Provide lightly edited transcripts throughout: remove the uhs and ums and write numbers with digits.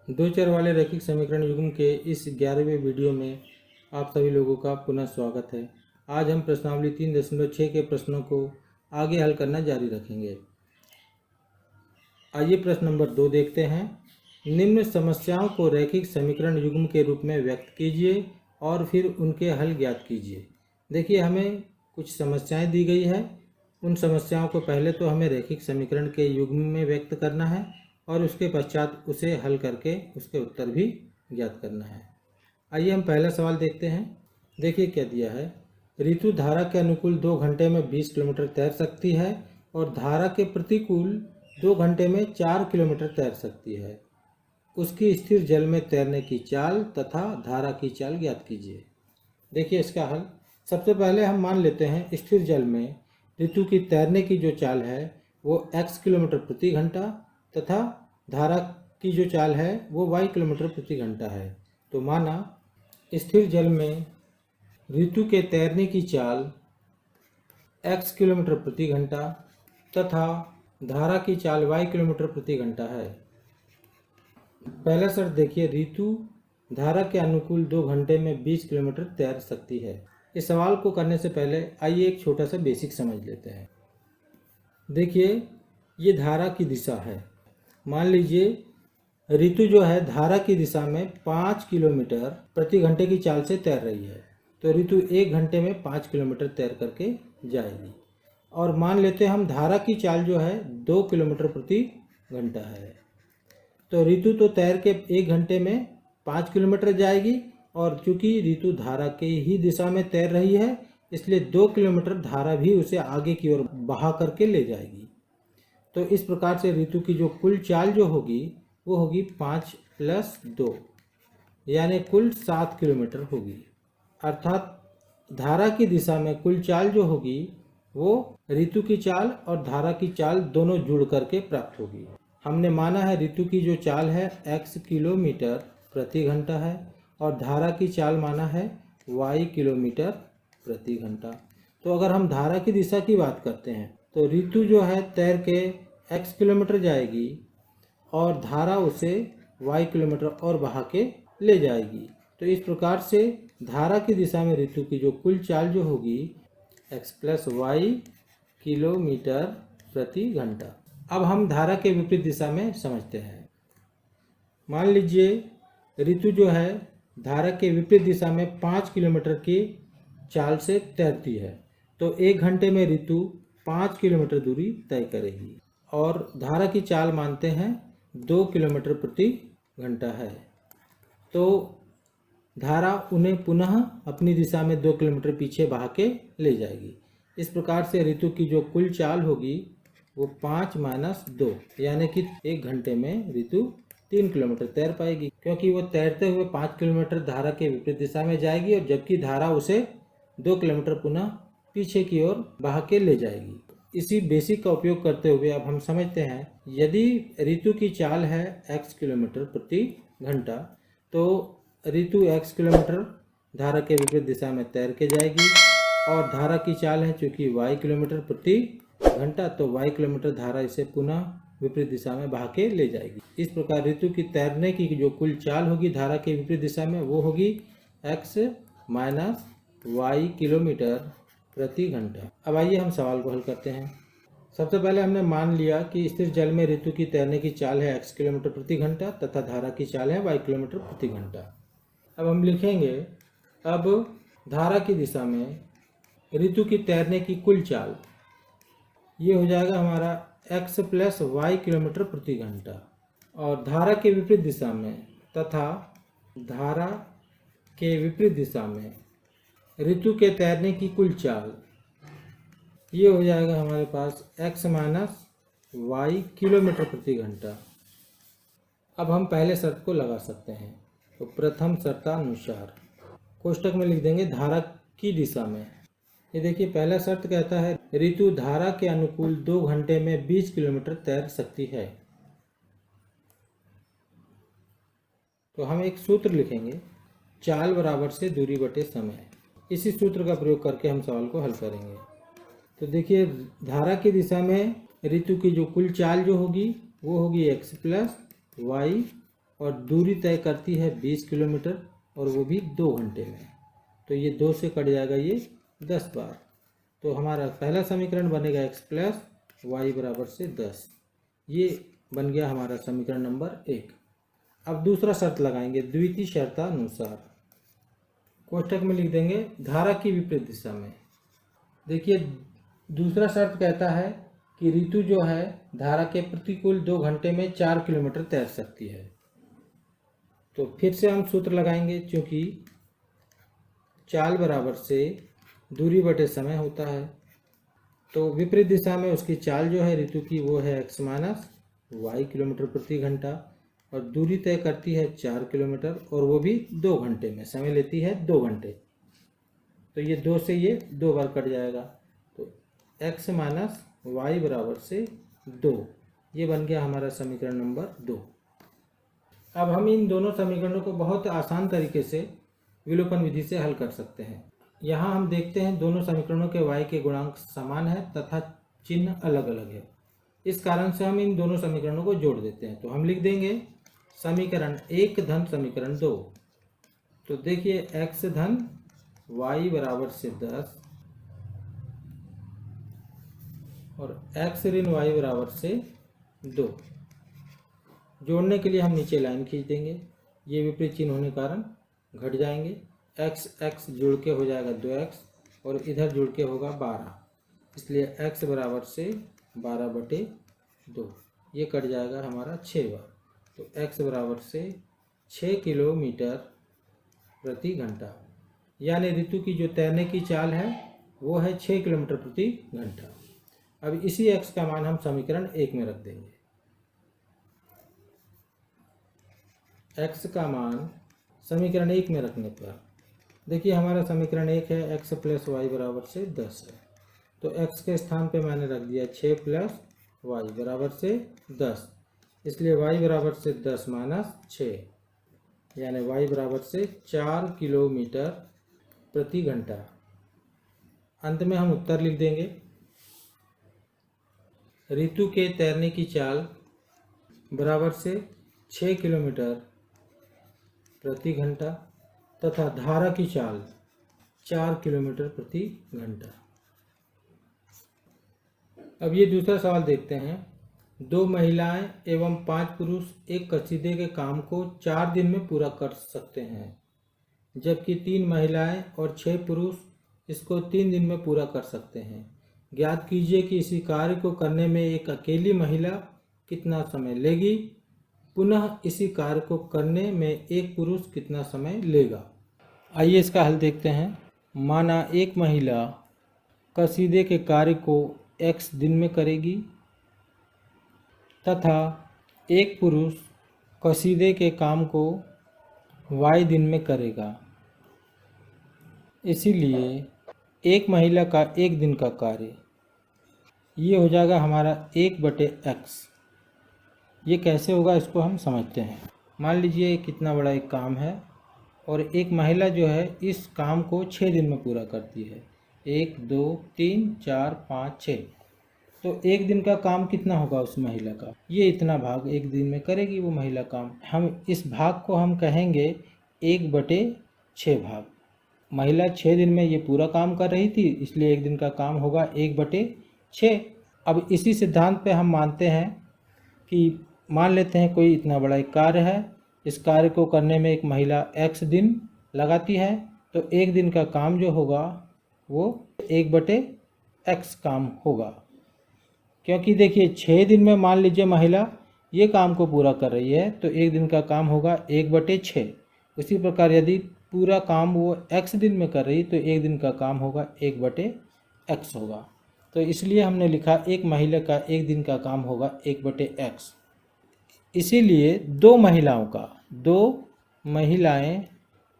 दो चर वाले रैखिक समीकरण युग्म के इस 11वें वीडियो में आप सभी लोगों का पुनः स्वागत है। आज हम प्रश्नावली 3.6 के प्रश्नों को आगे हल करना जारी रखेंगे। आइए प्रश्न नंबर 2 देखते हैं। निम्न समस्याओं को रैखिक समीकरण युग्म के रूप में व्यक्त कीजिए और फिर उनके हल ज्ञात कीजिए। देखिए, हमें कुछ समस्याएं दी गई है। उन समस्याओं को पहले तो हमें रैखिक समीकरण के युग्म में व्यक्त करना है और उसके पश्चात उसे हल करके उसके उत्तर भी ज्ञात करना है। आइए हम पहला सवाल देखते हैं। देखिए क्या दिया है। ऋतु धारा के अनुकूल 2 घंटे में 20 किलोमीटर तैर सकती है और धारा के प्रतिकूल 2 घंटे में 4 किलोमीटर तैर सकती है। उसकी स्थिर जल में तैरने की चाल तथा धारा की चाल ज्ञात कीजिए। देखिए इसका हल। सबसे पहले हम मान लेते हैं स्थिर जल में ऋतु की तैरने की जो चाल है वो x किलोमीटर प्रति घंटा तथा धारा की जो चाल है वो y किलोमीटर प्रति घंटा है। तो माना स्थिर जल में ऋतु के तैरने की चाल x किलोमीटर प्रति घंटा तथा धारा की चाल y किलोमीटर प्रति घंटा है। पहला शर्त देखिए, ऋतु धारा के अनुकूल 2 घंटे में 20 किलोमीटर तैर सकती है। इस सवाल को करने से पहले आइए एक छोटा सा बेसिक समझ लेते हैं। देखिए, ये धारा की दिशा है। मान लीजिए ऋतु जो है धारा की दिशा में 5 किलोमीटर प्रति घंटे की चाल से तैर रही है। तो ऋतु 1 घंटे में 5 किलोमीटर तैर करके जाएगी। और मान लेते हैं हम धारा की चाल जो है 2 किलोमीटर प्रति घंटा है। तो ऋतु तो तैर के 1 घंटे में 5 किलोमीटर जाएगी और चूंकि ऋतु धारा के ही दिशा में तैर रही है इसलिए 2 किलोमीटर धारा भी उसे आगे की ओर बहा करके ले जाएगी। तो इस प्रकार से ऋतु की जो कुल चाल जो होगी वो होगी 5 + 2 यानी कुल 7 किलोमीटर होगी। अर्थात धारा की दिशा में कुल चाल जो होगी वो ऋतु की चाल और धारा की चाल दोनों जुड़ करके प्राप्त होगी। हमने माना है ऋतु की जो चाल है x किलोमीटर प्रति घंटा है और धारा की चाल माना है y किलोमीटर प्रति घंटा। तो अगर हम धारा की दिशा की बात करते हैं तो ऋतु जो है तैर के x किलोमीटर जाएगी और धारा उसे y किलोमीटर और बहा के ले जाएगी। तो इस प्रकार से धारा की दिशा में ऋतु की जो कुल चाल जो होगी x + y किलोमीटर प्रति घंटा। अब हम धारा के विपरीत दिशा में समझते हैं। मान लीजिए ऋतु जो है धारा के विपरीत दिशा में 5 किलोमीटर की चाल से तैरती है। तो 1 घंटे में ऋतु 5 किलोमीटर दूरी तय करेगी और धारा की चाल मानते हैं 2 किलोमीटर प्रति घंटा है। तो धारा उन्हें पुनः अपनी दिशा में 2 किलोमीटर पीछे बहा के ले जाएगी। इस प्रकार से ऋतु की जो कुल चाल होगी वो 5 - 2 यानी कि 1 घंटे में ऋतु 3 किलोमीटर तैर पाएगी, क्योंकि वो तैरते हुए 5 किलोमीटर धारा के विपरीत दिशा में जाएगी और जबकि धारा उसे 2 किलोमीटर पुनः पीछे की ओर बहा के ले जाएगी। इसी बेसिक का उपयोग करते हुए अब हम समझते हैं, यदि ऋतु की चाल है x किलोमीटर प्रति घंटा तो ऋतु x किलोमीटर धारा के विपरीत दिशा में तैर के जाएगी और धारा की चाल है चूँकि y किलोमीटर प्रति घंटा, तो y किलोमीटर धारा इसे पुनः विपरीत दिशा में बहा के ले जाएगी। इस प्रकार ऋतु की तैरने की जो कुल चाल होगी धारा के विपरीत दिशा में वो होगी x - y किलोमीटर प्रति घंटा। अब आइए हम सवाल को हल करते हैं। सबसे पहले हमने मान लिया कि स्थिर जल में ऋतु की तैरने की चाल है x किलोमीटर प्रति घंटा तथा धारा की चाल है y किलोमीटर प्रति घंटा। अब हम लिखेंगे, अब धारा की दिशा में ऋतु की तैरने की कुल चाल ये हो जाएगा हमारा x + y किलोमीटर प्रति घंटा और धारा के विपरीत दिशा में तथा धारा के विपरीत दिशा में ऋतु के तैरने की कुल चाल ये हो जाएगा हमारे पास x - y किलोमीटर प्रति घंटा। अब हम पहले शर्त को लगा सकते हैं। तो प्रथम शर्तानुसार कोष्टक में लिख देंगे धारा की दिशा में। ये देखिए, पहला शर्त कहता है ऋतु धारा के अनुकूल 2 घंटे में 20 किलोमीटर तैर सकती है। तो हम एक सूत्र लिखेंगे, चाल बराबर से दूरी बटे समय। इसी सूत्र का प्रयोग करके हम सवाल को हल करेंगे। तो देखिए, धारा की दिशा में ऋतु की जो कुल चाल जो होगी वो होगी x + y और दूरी तय करती है 20 किलोमीटर और वो भी 2 घंटे में। तो ये 2 से कट जाएगा ये 10 बार। तो हमारा पहला समीकरण बनेगा x प्लस वाई बराबर से 10। ये बन गया हमारा समीकरण नंबर 1। अब दूसरा शर्त लगाएंगे द्वितीय शर्तानुसार। कोष्ठक में लिख देंगे धारा की विपरीत दिशा में। देखिए दूसरा शर्त कहता है कि ऋतु जो है धारा के प्रतिकूल 2 घंटे में 4 किलोमीटर तैर सकती है। तो फिर से हम सूत्र लगाएंगे, क्योंकि चाल बराबर से दूरी बटे समय होता है। तो विपरीत दिशा में उसकी चाल जो है ऋतु की वो है x माइनस वाई किलोमीटर प्रति घंटा और दूरी तय करती है 4 किलोमीटर और वो भी 2 घंटे में, समय लेती है 2 घंटे। तो ये 2 से ये 2 बार कट जाएगा। तो x माइनस वाई बराबर से 2, ये बन गया हमारा समीकरण नंबर 2। अब हम इन दोनों समीकरणों को बहुत आसान तरीके से विलोपन विधि से हल कर सकते हैं। यहाँ हम देखते हैं दोनों समीकरणों के y के गुणांक समान है तथा चिन्ह अलग अलग है। इस कारण से हम इन दोनों समीकरणों को जोड़ देते हैं। तो हम लिख देंगे समीकरण 1 धन समीकरण 2। तो देखिए x धन y बराबर से 10 और x ऋण y बराबर से 2। जोड़ने के लिए हम नीचे लाइन खींच देंगे, ये विपरीत चिन्ह होने के कारण घट जाएंगे। x x जुड़ के हो जाएगा 2x और इधर जुड़ के होगा 12, इसलिए x बराबर से 12/2, ये कट जाएगा हमारा 6 बार। तो x बराबर से 6 किलोमीटर प्रति घंटा, यानी ऋतु की जो तैरने की चाल है वो है 6 किलोमीटर प्रति घंटा। अब इसी x का मान हम समीकरण 1 में रख देंगे। x का मान समीकरण 1 में रखने पर देखिए हमारा समीकरण 1 है x प्लस वाई बराबर से 10 है। तो x के स्थान पे मैंने रख दिया 6 प्लस वाई बराबर से 10, इसलिए y बराबर से 10 माइनस 6, यानी y बराबर से 4 किलोमीटर प्रति घंटा। अंत में हम उत्तर लिख देंगे। ऋतु के तैरने की चाल बराबर से 6 किलोमीटर प्रति घंटा तथा धारा की चाल 4 किलोमीटर प्रति घंटा। अब ये दूसरा सवाल देखते हैं। 2 महिलाएं एवं 5 पुरुष एक कसीदे के काम को 4 दिन में पूरा कर सकते हैं, जबकि 3 महिलाएं और 6 पुरुष इसको 3 दिन में पूरा कर सकते हैं। ज्ञात कीजिए कि इसी कार्य को करने में एक अकेली महिला कितना समय लेगी, पुनः इसी कार्य को करने में एक पुरुष कितना समय लेगा। आइए इसका हल देखते हैं। माना एक महिला कसीदे के कार्य को x दिन में करेगी तथा एक पुरुष कसीदे के काम को y दिन में करेगा। इसीलिए एक महिला का एक दिन का कार्य ये हो जाएगा हमारा 1/x। ये कैसे होगा इसको हम समझते हैं। मान लीजिए कितना बड़ा एक काम है और एक महिला जो है इस काम को 6 दिन में पूरा करती है। 1 2 3 4 5 6। तो एक दिन का काम कितना होगा उस महिला का, ये इतना भाग एक दिन में करेगी वो महिला काम। हम इस भाग को हम कहेंगे 1/6 भाग। महिला 6 दिन में ये पूरा काम कर रही थी, इसलिए एक दिन का काम होगा 1/6। अब इसी सिद्धांत पे हम मानते हैं कि मान लेते हैं कोई इतना बड़ा एक कार्य है, इस कार्य को करने में एक महिला x दिन लगाती है, तो एक दिन का काम जो होगा वो 1/x काम होगा। क्योंकि देखिए 6 दिन में मान लीजिए महिला ये काम को पूरा कर रही है, तो एक दिन का काम होगा 1/6। उसी प्रकार यदि पूरा काम वो x दिन में कर रही तो एक दिन का काम होगा 1/x होगा। तो इसलिए हमने लिखा एक महिला का एक दिन का काम होगा 1/x। इसीलिए 2 महिलाएं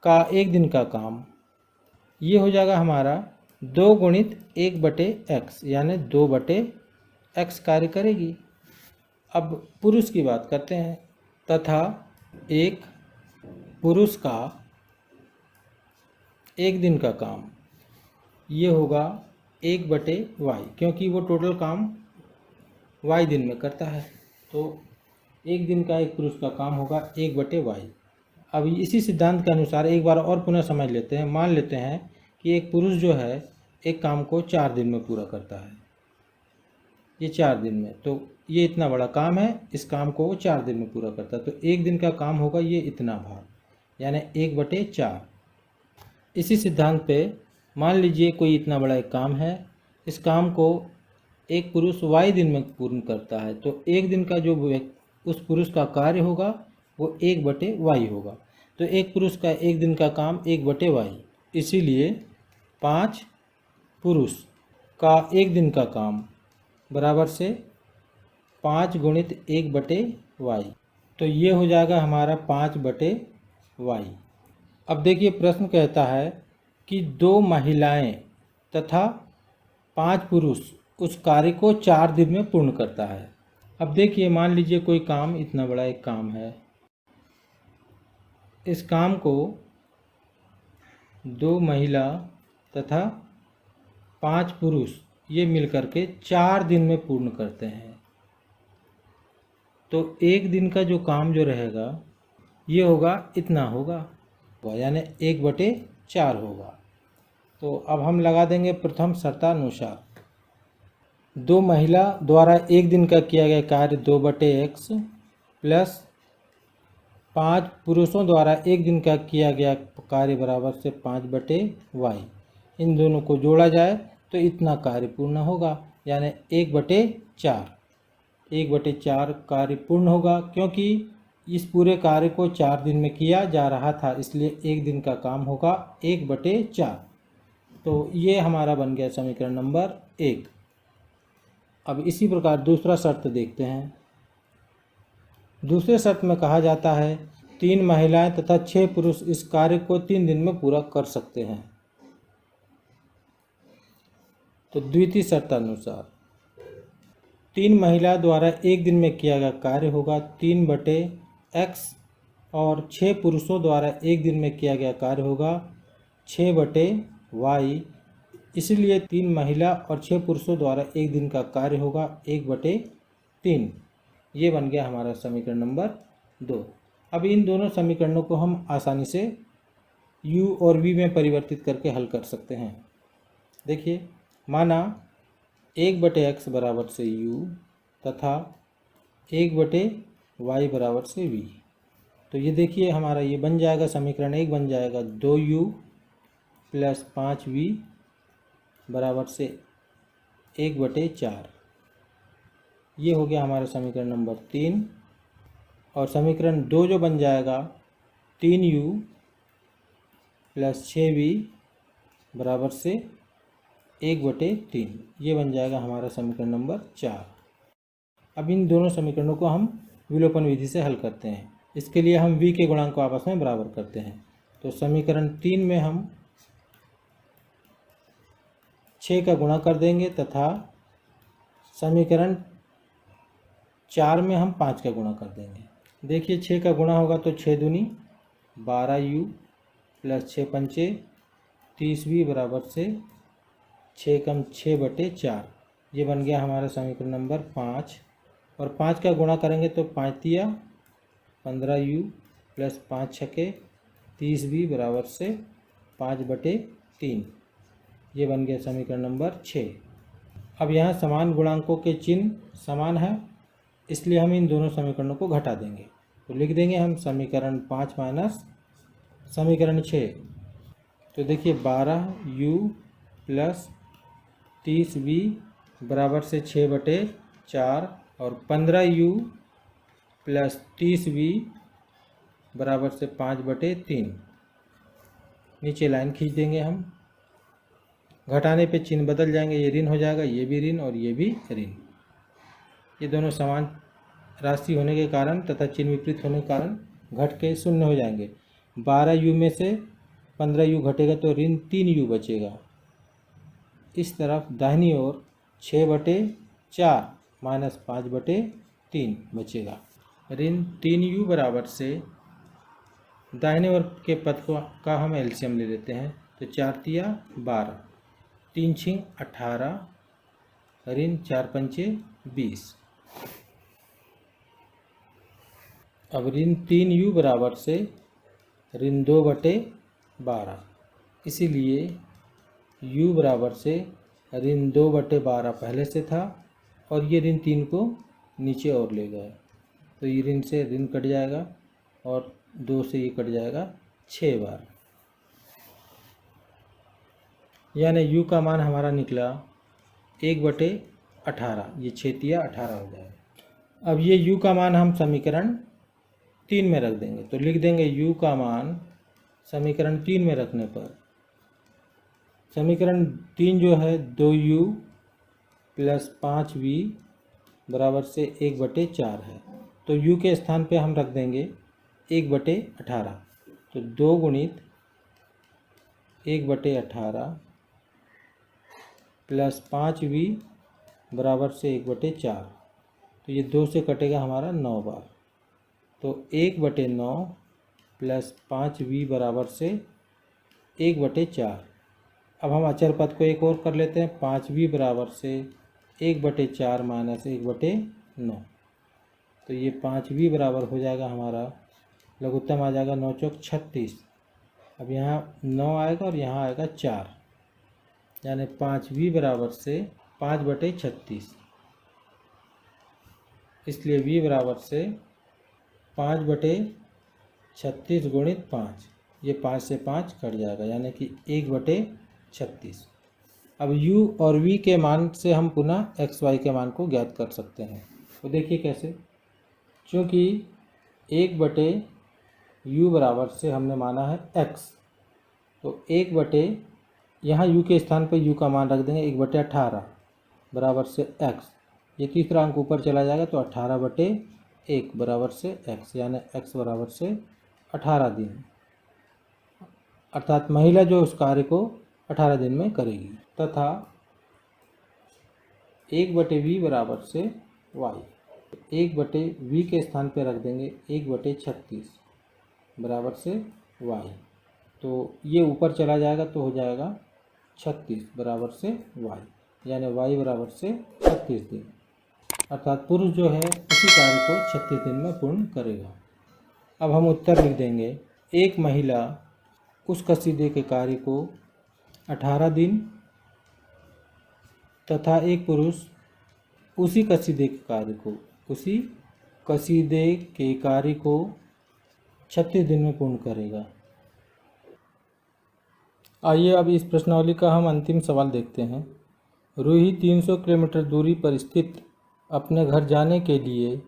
का एक दिन का काम ये हो जाएगा हमारा 2 गुणित 1/x, यानी 2/x कार्य करेगी। अब पुरुष की बात करते हैं। तथा एक पुरुष का एक दिन का काम ये होगा 1/y, क्योंकि वो टोटल काम y दिन में करता है। तो एक दिन का एक पुरुष का काम होगा 1/y। अब इसी सिद्धांत के अनुसार एक बार और पुनः समझ लेते हैं। मान लेते हैं कि एक पुरुष जो है एक काम को 4 दिन में पूरा करता है, ये 4 दिन में, तो ये इतना बड़ा काम है, इस काम को वो 4 दिन में पूरा करता है, तो एक दिन का काम होगा ये इतना भाग, यानी 1/4। इसी सिद्धांत पे मान लीजिए कोई इतना बड़ा एक काम है, इस काम को एक पुरुष y दिन में पूर्ण करता है, तो एक दिन का जो उस पुरुष का कार्य होगा वो 1/y होगा। तो एक पुरुष का एक दिन का काम 1/y, इसीलिए 5 पुरुष का एक दिन का काम बराबर से 5 गुणित 1/y, तो ये हो जाएगा हमारा 5/y। अब देखिए प्रश्न कहता है कि 2 महिलाएं तथा 5 पुरुष उस कार्य को 4 दिन में पूर्ण करता है। अब देखिए मान लीजिए कोई काम इतना बड़ा एक काम है, इस काम को 2 महिला तथा 5 पुरुष ये मिलकर के 4 दिन में पूर्ण करते हैं, तो एक दिन का जो काम जो रहेगा ये होगा इतना होगा, यानी 1/4 होगा। तो अब हम लगा देंगे प्रथम शर्तानुसार। 2 महिला द्वारा एक दिन का किया गया कार्य 2/x प्लस 5 पुरुषों द्वारा एक दिन का किया गया कार्य बराबर से 5/y। इन दोनों को जोड़ा जाए तो इतना कार्य पूर्ण होगा, यानी 1/4। 1/4 कार्य पूर्ण होगा, क्योंकि इस पूरे कार्य को 4 दिन में किया जा रहा था, इसलिए एक दिन का काम होगा 1/4। तो ये हमारा बन गया समीकरण नंबर 1। अब इसी प्रकार दूसरा शर्त देखते हैं। दूसरे शर्त में कहा जाता है 3 महिलाएं तथा 6 पुरुष इस कार्य को 3 दिन में पूरा कर सकते हैं। तो द्वितीय शर्तानुसार 3 महिला द्वारा एक दिन में किया गया कार्य होगा 3/x और 6 पुरुषों द्वारा एक दिन में किया गया कार्य होगा 6/y। इसलिए 3 महिला और 6 पुरुषों द्वारा एक दिन का कार्य होगा 1/3। ये बन गया हमारा समीकरण नंबर 2। अब इन दोनों समीकरणों को हम आसानी से u और v में परिवर्तित करके हल कर सकते हैं। देखिए माना 1/x बराबर से u तथा 1/y बराबर से v, तो ये देखिए हमारा ये बन जाएगा समीकरण 1 बन जाएगा 2u प्लस 5v बराबर से 1/4। ये हो गया हमारा समीकरण नंबर 3। और समीकरण 2 जो बन जाएगा 3u प्लस 6v बराबर से 1/3। ये बन जाएगा हमारा समीकरण नंबर 4। अब इन दोनों समीकरणों को हम विलोपन विधि से हल करते हैं। इसके लिए हम v के गुणांक को आपस में बराबर करते हैं। तो समीकरण 3 में हम 6 का गुणा कर देंगे तथा समीकरण 4 में हम 5 का गुणा कर देंगे। देखिए 6 का गुणा होगा तो 6 दूनी 12u प्लस 6 पंचे 30v बराबर से 6 कम 6/4। ये बन गया हमारा समीकरण नंबर 5। और 5 का गुणा करेंगे तो 5 तिया 15u प्लस 5 छके 30v बराबर से 5/3। ये बन गया समीकरण नंबर 6। अब यहाँ समान गुणांकों के चिन्ह समान है, इसलिए हम इन दोनों समीकरणों को घटा देंगे। तो लिख देंगे हम समीकरण 5 माइनस समीकरण 6। तो देखिए 12u प्लस 30v बराबर से 6/4 और 15u प्लस 30v बराबर से 5/3। नीचे लाइन खींच देंगे हम। घटाने पे चिन्ह बदल जाएंगे, ये ऋण हो जाएगा, ये भी ऋण और ये भी ऋण। ये दोनों समान राशि होने के कारण तथा चिन्ह विपरीत होने के कारण घट के शून्य हो जाएंगे। 12u में से 15u घटेगा तो ऋण 3u बचेगा। इस तरफ दाहिनी ओर 6/4 माइनस 5/3 बचेगा। ऋण 3u बराबर से दाहिने ओर के पद का हम एलसीएम ले लेते हैं। तो 4 तिया 12, 3 छिंग 18, ऋण 4 पंचे 20। अब ऋण 3u बराबर से ऋण 2/12, इसीलिए u बराबर से ऋण 2/12 पहले से था और ये ऋण 3 को नीचे और ले गए, तो ये ऋण से ऋण कट जाएगा और 2 से ये कट जाएगा 6 बार, यानी u का मान हमारा निकला 1/18, ये 6 18 हो जाएगा। अब ये u का मान हम समीकरण 3 में रख देंगे, तो लिख देंगे u का मान समीकरण 3 में रखने पर, समीकरण 3 जो है 2u + 5v बराबर से 1/4 है, तो u के स्थान पे हम रख देंगे 1/18, तो 2 × 1/18 + 5v बराबर से 1/4, तो ये 2 से कटेगा हमारा 9 बार, तो 1/9 + 5v बराबर से 1/4। अब हम अचर पद को एक और कर लेते हैं, 5v बराबर से 1/4 - 1/9, तो ये 5v बराबर हो जाएगा हमारा, लघुत्तम आ जाएगा 9 चौक 36। अब यहाँ 9 आएगा और यहाँ आएगा 4, यानी 5v बराबर से 5/36, इसलिए v बराबर से 5/36 × 5, ये 5 से 5 कट जाएगा, यानी कि 1/36। अब u और v के मान से हम पुनः x y के मान को ज्ञात कर सकते हैं, तो देखिए कैसे, क्योंकि 1/u बराबर से हमने माना है x, तो 1/ यहाँ u के स्थान पर u का मान रख देंगे 1/18 बराबर से x, ये तीसरा अंक ऊपर चला जाएगा, तो 18/1 बराबर से x, यानी x बराबर से 18 दिन, अर्थात महिला जो उस कार्य को 18 दिन में करेगी, तथा 1/v बराबर से y, 1/v के स्थान पर रख देंगे 1/36 बराबर से y, तो ये ऊपर चला जाएगा तो हो जाएगा 36 बराबर से y, यानी y बराबर से 36 दिन, अर्थात पुरुष जो है उसी कार्य को 36 दिन में पूर्ण करेगा। अब हम उत्तर लिख देंगे, एक महिला उस कसीदे के कार्य को 18 दिन तथा एक पुरुष उसी कसीदे के कार्य को 36 दिन में पूर्ण करेगा। आइए अब इस प्रश्नावली का हम अंतिम सवाल देखते हैं। रूही 300 किलोमीटर दूरी पर स्थित अपने घर जाने के लिए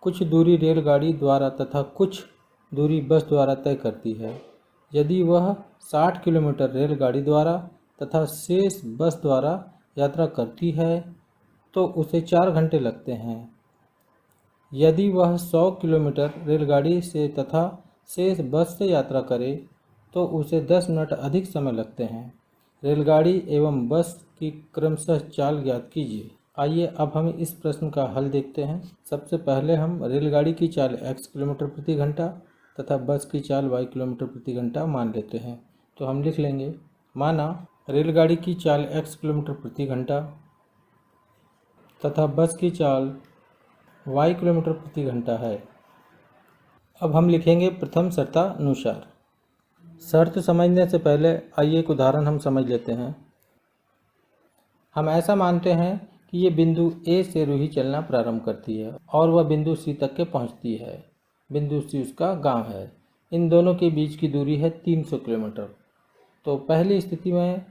कुछ दूरी रेलगाड़ी द्वारा तथा कुछ दूरी बस द्वारा तय करती है। यदि वह 60 किलोमीटर रेलगाड़ी द्वारा तथा शेष बस द्वारा यात्रा करती है तो उसे 4 घंटे लगते हैं। यदि वह 100 किलोमीटर रेलगाड़ी से तथा शेष बस से यात्रा करे तो उसे 10 मिनट अधिक समय लगते हैं। रेलगाड़ी एवं बस की क्रमशः चाल ज्ञात कीजिए। आइए अब हम इस प्रश्न का हल देखते हैं। सबसे पहले हम रेलगाड़ी की चाल x किलोमीटर प्रति घंटा तथा बस की चाल y किलोमीटर प्रति घंटा मान लेते हैं। तो हम लिख लेंगे, माना रेलगाड़ी की चाल x किलोमीटर प्रति घंटा तथा बस की चाल y किलोमीटर प्रति घंटा है। अब हम लिखेंगे प्रथम शर्तानुसार। शर्त समझने से पहले आइए एक उदाहरण हम समझ लेते हैं। हम ऐसा मानते हैं कि ये बिंदु A से रूही चलना प्रारंभ करती है और वह बिंदु C तक के पहुंचती है। बिंदु C उसका गांव है। इन दोनों के बीच की दूरी है 300 किलोमीटर। तो पहली स्थिति में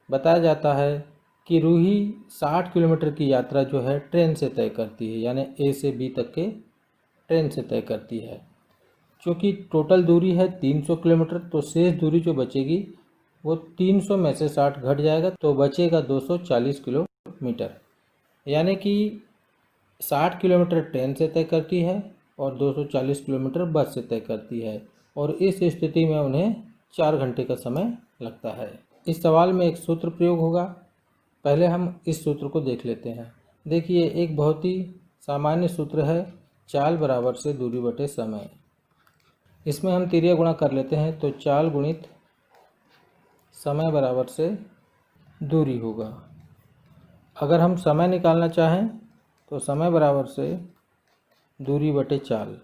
बताया जाता है कि रूही 60 किलोमीटर की यात्रा जो है ट्रेन से तय करती है, यानी A से B तक के ट्रेन से तय करती है। क्योंकि टोटल दूरी है 300 किलोमीटर, तो शेष दूरी जो बचेगी वो 300 में से 60 घट जाएगा, तो बचेगा 240 किलोमीटर। यानी कि 60 किलोमीटर ट्रेन से तय करती है और 240 किलोमीटर बस से तय करती है, और इस स्थिति में उन्हें 4 घंटे का समय लगता है। इस सवाल में एक सूत्र प्रयोग होगा। पहले हम इस सूत्र को देख लेते हैं। देखिए, एक बहुत ही सामान्य सूत्र है, चाल बराबर से दूरी बटे समय। इसमें हम तिर्य गुणा कर लेते हैं, तो चाल गुणित समय बराबर से दूरी होगा। अगर हम समय निकालना चाहें तो समय बराबर से दूरी बटे चाल।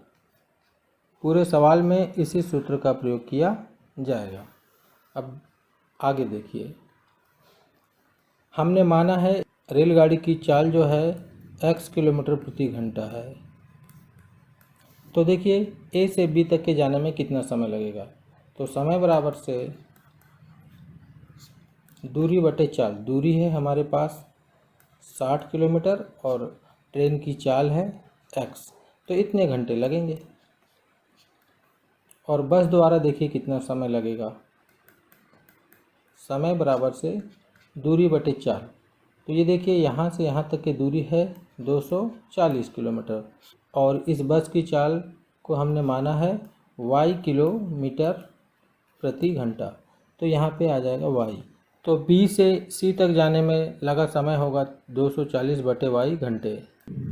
पूरे सवाल में इसी सूत्र का प्रयोग किया जाएगा। अब आगे देखिए, हमने माना है रेलगाड़ी की चाल जो है x किलोमीटर प्रति घंटा है। तो देखिए A से B तक के जाने में कितना समय लगेगा। तो समय बराबर से दूरी बटे चाल, दूरी है हमारे पास 60 किलोमीटर और ट्रेन की चाल है x, तो इतने घंटे लगेंगे। और बस द्वारा देखिए कितना समय लगेगा, समय बराबर से दूरी बटे चाल। तो ये देखिए यहाँ से यहाँ तक की दूरी है 240 किलोमीटर और इस बस की चाल को हमने माना है y किलोमीटर प्रति घंटा। तो यहाँ पे आ जाएगा y। तो B से C तक जाने में लगा समय होगा 240 बटे y घंटे।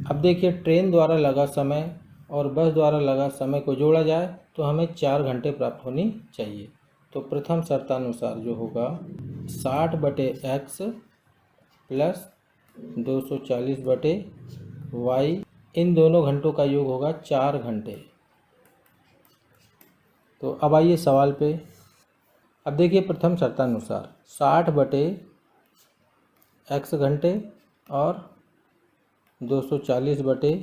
अब देखिए ट्रेन द्वारा लगा समय और बस द्वारा लगा समय को जोड़ा जाए तो हमें 4 घंटे प्राप्त होनी चाहिए। तो प्रथम शर्तानुसार जो होगा 60 बटे x प्लस 240 बटे y, इन दोनों घंटों का योग होगा 4 घंटे। तो अब आइए सवाल पे। अब देखिए प्रथम शर्तानुसार 60 बटे x घंटे और 240 बटे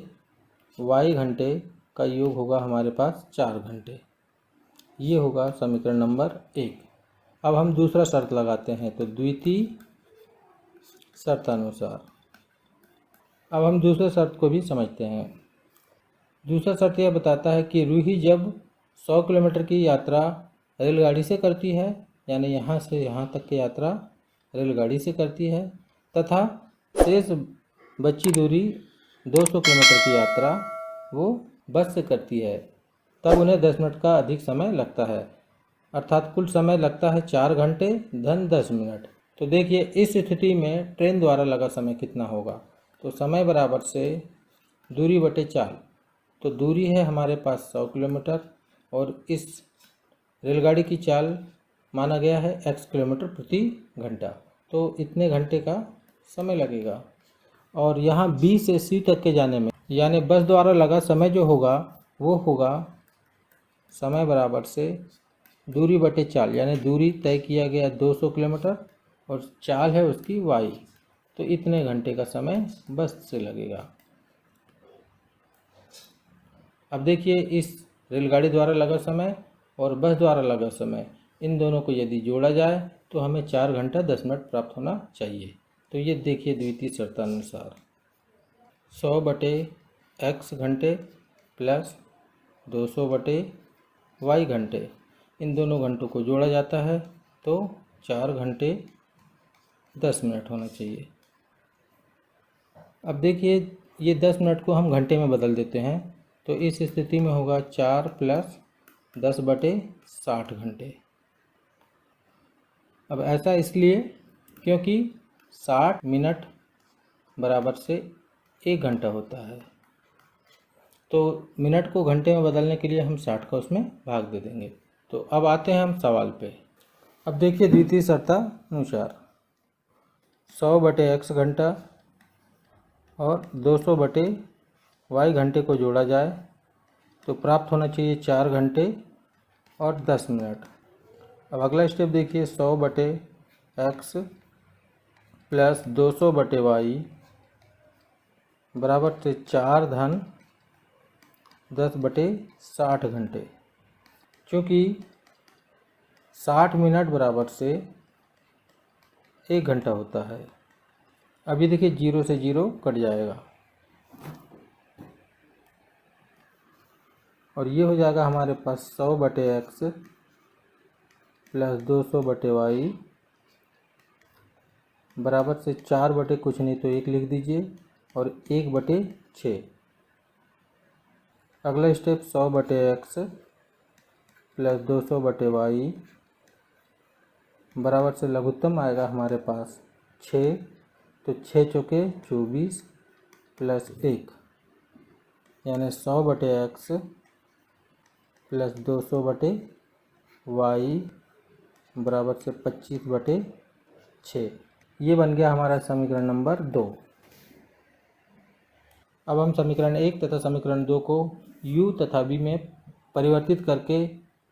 y घंटे का योग होगा हमारे पास 4 घंटे। ये होगा समीकरण नंबर 1। अब हम दूसरा शर्त लगाते हैं, तो द्वितीय शर्तानुसार। अब हम दूसरे शर्त को भी समझते हैं। दूसरा शर्त यह बताता है कि रूही जब 100 किलोमीटर की यात्रा रेलगाड़ी से करती है, यानी यहाँ से यहाँ तक की यात्रा रेलगाड़ी से करती है, तथा शेष बची दूरी 200 किलोमीटर की यात्रा वो बस से करती है, तब उन्हें 10 मिनट का अधिक समय लगता है। अर्थात कुल समय लगता है 4 घंटे धन 10 मिनट। तो देखिए इस स्थिति में ट्रेन द्वारा लगा समय कितना होगा। तो समय बराबर से दूरी बटे चाल। तो दूरी है हमारे पास 100 किलोमीटर और इस रेलगाड़ी की चाल माना गया है x किलोमीटर प्रति घंटा, तो इतने घंटे का समय लगेगा। और यहाँ B से C तक के जाने में, यानी बस द्वारा लगा समय जो होगा वो होगा समय बराबर से दूरी बटे चाल, यानी दूरी तय किया गया 200 किलोमीटर और चाल है उसकी y, तो इतने घंटे का समय बस से लगेगा। अब देखिए इस रेलगाड़ी द्वारा लगा समय और बस द्वारा लगा समय, इन दोनों को यदि जोड़ा जाए तो हमें 4 घंटा 10 मिनट प्राप्त होना चाहिए। तो ये देखिए द्वितीय शर्तानुसार 100 बटे x घंटे प्लस 200 बटे y घंटे, इन दोनों घंटों को जोड़ा जाता है तो 4 घंटे 10 मिनट होना चाहिए। अब देखिए ये 10 मिनट को हम घंटे में बदल देते हैं, तो इस स्थिति में होगा 4 प्लस 10 बटे 60 घंटे। अब ऐसा इसलिए क्योंकि 60 मिनट बराबर से 1 घंटा होता है, तो मिनट को घंटे में बदलने के लिए हम 60 का उसमें भाग दे देंगे। तो अब आते हैं हम सवाल पे। अब देखिए द्वितीय शर्तानुसार 100 बटे x घंटा और 200 बटे y घंटे को जोड़ा जाए तो प्राप्त होना चाहिए 4 घंटे और 10 मिनट। अब अगला स्टेप देखिए 100 बटे x प्लस 200 बटे y बराबर से 4 धन 10 बटे 60 घंटे। चूँकि 60 मिनट बराबर से 1 घंटा होता है। अभी देखिए 0 से 0 कट जाएगा और ये हो जाएगा हमारे पास 100 बटे x प्लस 200 बटे y बराबर से 4 बटे कुछ नहीं तो 1 लिख दीजिए और 1 बटे 6। अगला स्टेप 100 बटे x प्लस 200 बटे y बराबर से लघुत्तम आएगा हमारे पास 6, तो 6 चौके 24 प्लस 1, यानी 100 बटे x प्लस 200 बटे y बराबर से 25 बटे 6। ये बन गया हमारा समीकरण नंबर 2। अब हम समीकरण 1 तथा समीकरण 2 को u तथा v में परिवर्तित करके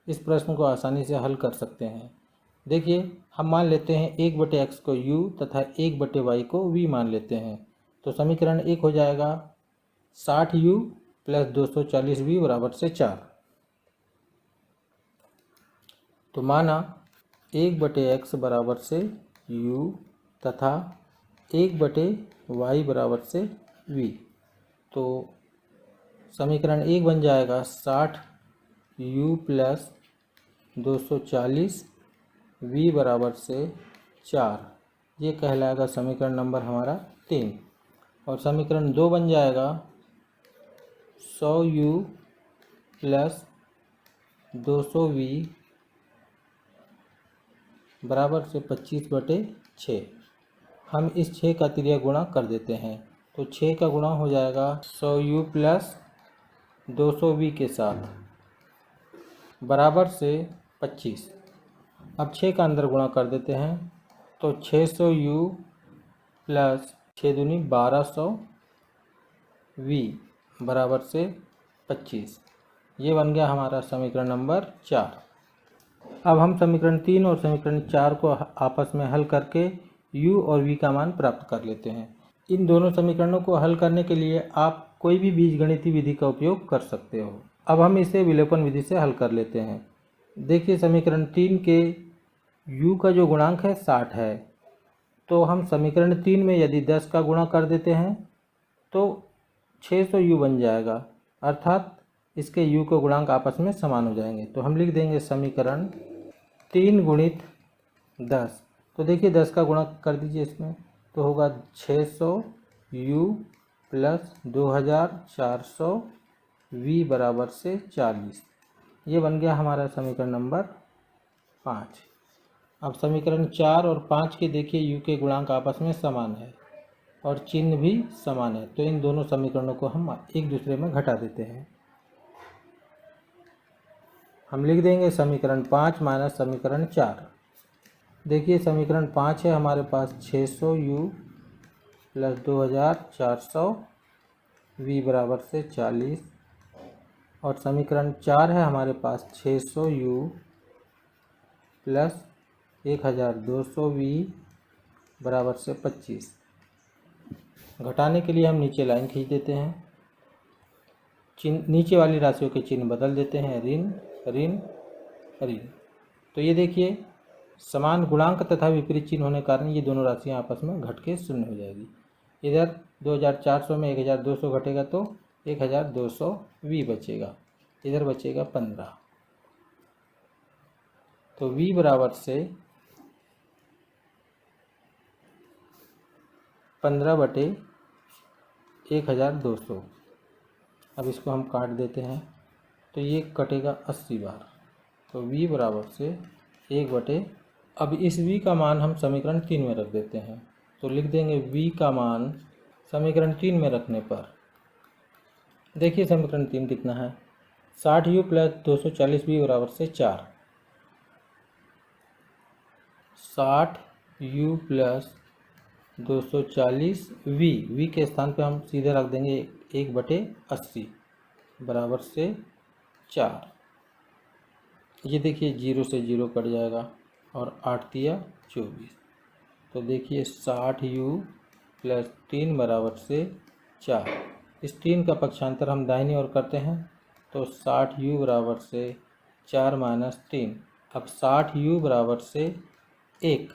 इस प्रश्न को आसानी से हल कर सकते हैं। देखिए, हम मान लेते हैं 1/x को u तथा 1/y को v मान लेते हैं। तो समीकरण 1 हो जाएगा 60u + 240v = 4। तो माना 1/x = u तथा 1/y = v। तो समीकरण 1 बन जाएगा 60u + 240v = 4। ये कहलाएगा समीकरण नंबर हमारा 3। और समीकरण 2 बन जाएगा 100u + 200v = 25/6। हम इस 6 का तिर्यक गुणा कर देते हैं। तो 6 का गुणा हो जाएगा 100u + 200v के साथ =25। अब 6 का अंदर गुणा कर देते हैं। तो 600u + 6 दूनी 1200v = 25। ये बन गया हमारा समीकरण नंबर 4। अब हम समीकरण 3 और समीकरण 4 को आपस में हल करके u और v का मान प्राप्त कर लेते हैं। इन दोनों समीकरणों को हल करने के लिए आप कोई भी बीजगणितीय विधि का उपयोग कर सकते हो। अब हम इसे विलोपन विधि से हल कर लेते हैं। देखिए, समीकरण 3 के u का जो गुणांक है 60 है। तो हम समीकरण 3 में यदि 10 का गुणा कर देते हैं तो 600u बन जाएगा, अर्थात इसके u के गुणांक आपस में समान हो जाएंगे। तो हम लिख देंगे समीकरण 3 × 10। तो देखिए 10 का गुणा कर दीजिए इसमें, तो होगा 600u + 2400v = 40। ये बन गया हमारा समीकरण नंबर 5। अब समीकरण 4 और 5 के देखिए u के गुणांक आपस में समान है और चिन्ह भी समान है। तो इन दोनों समीकरणों को हम एक दूसरे में घटा देते हैं। हम लिख देंगे समीकरण 5 - समीकरण 4। देखिए, समीकरण 5 है हमारे पास 600u + 2400v = 40। और समीकरण 4 है हमारे पास 600u + 1200v = 25। घटाने के लिए हम नीचे लाइन खींच देते हैं। नीचे वाली राशियों के चिन्ह बदल देते हैं, ऋण ऋण ऋण। तो ये देखिए, समान गुणांक तथा विपरीत चिन्ह होने के कारण ये दोनों राशियां आपस में घट के शून्य हो जाएगी। इधर 2400 में 1200 घटेगा तो 1200v बचेगा, इधर बचेगा 15। तो v = 15/1200। अब इसको हम काट देते हैं तो ये कटेगा 80 बार। तो v = 1/। अब इस v का मान हम समीकरण 3 में रख देते हैं। तो लिख देंगे v का मान समीकरण 3 में रखने पर, देखिए समीकरण 3 कितना है, 60u + 240v = 4। 60u + 240v के स्थान पे हम सीधे रख देंगे 1/80 = 4। ये देखिए 0 से 0 कट जाएगा और 8 × 24। तो देखिए 60u + 3 = 4। इस 3 का पक्षांतर हम दाहिनी ओर करते हैं तो 60u = 4 - 3। अब 60u = 1,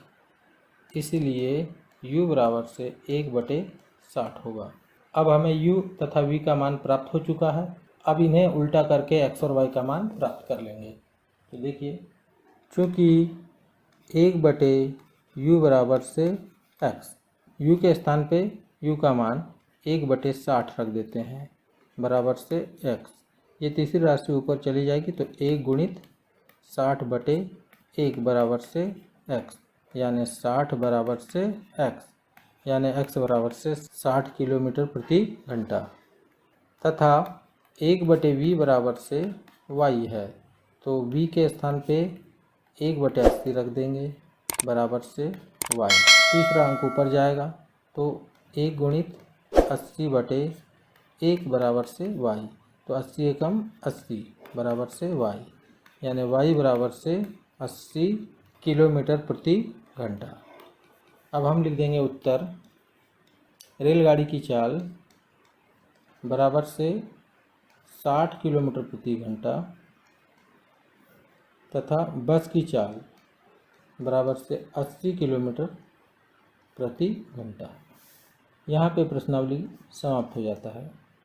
इसलिए u = 1/60 होगा। अब हमें u तथा v का मान प्राप्त हो चुका है। अब इन्हें उल्टा करके x और y का मान प्राप्त कर लेंगे। तो देखिए, चूँकि 1/u = x, u के स्थान पे u का मान 1/60 रख देते हैं बराबर से x। ये तीसरी राशि ऊपर चली जाएगी तो 1 × 60/1 बराबर से x, यानी 60 बराबर से x, यानी x बराबर से 60 किलोमीटर प्रति घंटा। तथा 1/v बराबर से y है। तो v के स्थान पे 1/80 रख देंगे बराबर से y। तीसरा अंक ऊपर जाएगा तो 1 × 80/1 बराबर से y। तो 80 × 80, बराबर से y, यानी y बराबर से 80 किलोमीटर प्रति घंटा। अब हम लिख देंगे उत्तर, रेलगाड़ी की चाल बराबर से 60 किलोमीटर प्रति घंटा तथा बस की चाल बराबर से 80 किलोमीटर प्रति घंटा। यहाँ पे प्रश्नावली समाप्त हो जाता है।